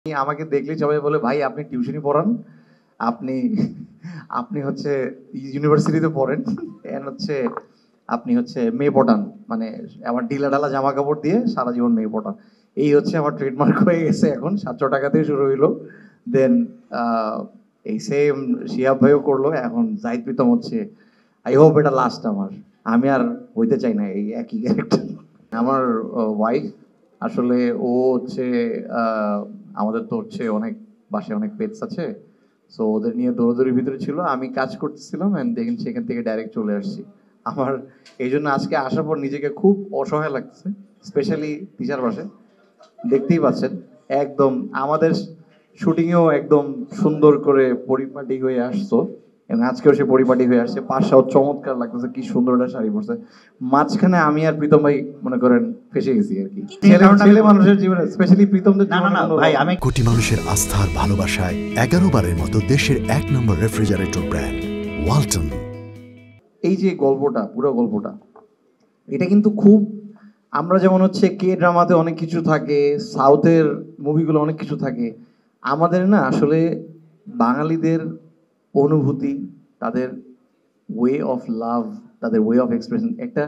আমাকে দেখলেই সবাই বলে ভাই আপনি টিউশনি পড়ান, আপনি আপনি হচ্ছে ইউনিভার্সিটিতে পড়েন, এন্ড হচ্ছে আপনি হচ্ছে মেয়ে পটান, মানে আমার ঢিলা ঢালা জামা কাপড় দিয়ে সারা জীবন মেয়ে পটান। এই হচ্ছে আমার ট্রেডমার্ক হয়ে গেছে। এখন 700 টাকা দিয়ে শুরু হইলো, দেন এই সেম শিয়াব ভাইও করলো, এখন জাহিদ প্রীতম হচ্ছে। আই হোপ এটা লাস্ট আমার, আমি আর হইতে চাই না এই একই ক্যারেক্টার। আমার ওয়াইফ আসলে ও হচ্ছে আমাদের তো হচ্ছে অনেক বাসায় অনেক পেটস আছে, সো ওদের নিয়ে দৌড়দৌড়ির ভিতরে ছিল, আমি কাজ করতেছিলাম এন্ড দেখেন সেখান থেকে ডাইরেক্ট চলে আসছি। আমার এই জন্য আজকে আসার পর নিজেকে খুব অসহায় লাগছে, স্পেশালি টিচার বাসে। দেখতেই পাচ্ছেন একদম আমাদের শুটিংয়েও একদম সুন্দর করে পরিপাটি হয়ে আসতো, এবং আজকেও সে পরিপাটি হয়ে আসছে। পাশাও চমৎকার লাগতেছে, কি সুন্দর একটা শাড়ি পরছে। মাঝখানে আমি আর প্রীতম ভাই মনে করেন ফেসে গেছি আর কি। ছেলে মানুষের জীবনে স্পেশালি প্রীতমদের ভাই আমি কোটি মানুষের আস্থার ভালোবাসায় 11 বারের মতো দেশের 1 নম্বর রেফ্রিজারেটর ব্র্যান্ড ওয়ালটন। এই যে গল্পটা, পুরো গল্পটা এটা কিন্তু খুব, আমরা যেমন হচ্ছে কে ড্রামাতে অনেক কিছু থাকে, সাউথের মুভিগুলো অনেক কিছু থাকে, আমাদের না আসলে বাঙালিদের অনুভূতি, তাদের ওয়ে অফ লাভ, তাদের ওয়ে অফ এক্সপ্রেশন, একটা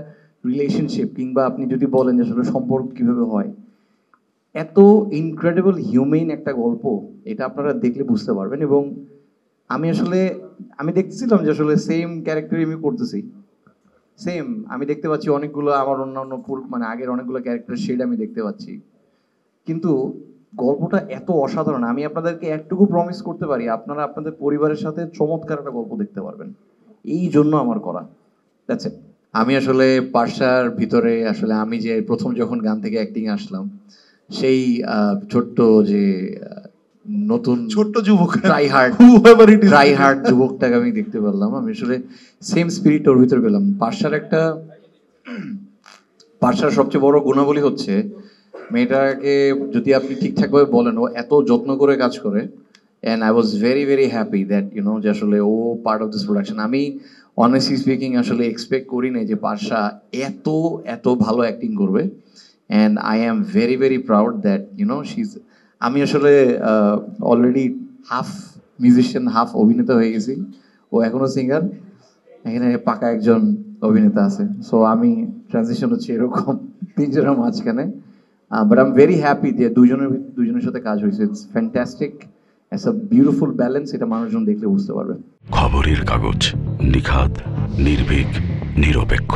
রিলেশনশিপ কিংবা আপনি যদি বলেন যে আসলে সম্পর্ক কিভাবে হয়, এত ইনক্রেডিবল হিউম্যান একটা গল্প, এটা আপনারা দেখলে বুঝতে পারবেন। এবং আমি দেখতেছিলাম যে আসলে সেম ক্যারেক্টারই আমি করতেছি, সেম আমি দেখতে পাচ্ছি অনেকগুলো আমার অন্যান্য মানে আগের অনেকগুলো ক্যারেক্টার শেড আমি দেখতে পাচ্ছি, কিন্তু গল্পটা এত অসাধারণ। আমি আপনাদেরকে একটুকু প্রমিস করতে পারি, আপনারা আপনাদের পরিবারের সাথে চমৎকার একটা গল্প দেখতে পারবেন। এই জন্য আমার করা, দ্যাটস ইট। আমি আসলে পার্সার ভিতরে আসলে আমি যে প্রথম যখন গান থেকে অ্যাক্টিং আসলাম, সেই ছোট্ট যে নতুন ছোট্ট যুবক ট্রাই হার্ড যুবকটাকে আমি দেখতে পেলাম। আমি আসলে সেম স্পিরিট ওর ভিতরে পেলাম। পার্সার সবচেয়ে বড় গুণাবলী হচ্ছে মেয়েটাকে যদি আপনি ঠিকঠাকভাবে বলেন, ও এত যত্ন করে কাজ করে। And I was very very happy that যে আসলে ও পার্ট অফ দিস প্রোডাকশন। আমি অনেস্টলি স্পিকিং আসলে এক্সপেক্ট করি নাই যে পার্সা এত এত ভালো অ্যাক্টিং করবে। And I am very very proud that আমি আসলে অলরেডি হাফ মিউজিশিয়ান হাফ অভিনেতা হয়ে গেছি, ও এখনো সিঙ্গার, এখানে পাকা একজন অভিনেতা আছে। সো আমি ট্রানজিশন হচ্ছে এরকম তিনজনের মাঝখানে, but I am very happy যে দুজনের সাথে কাজ হয়েছে। It's fantastic, it's a beautiful balance. এটা মানুষজন দেখলে বুঝতে পারবে। খবরের কাগজ, নিখাত, নির্ভীক, নিরপেক্ষ।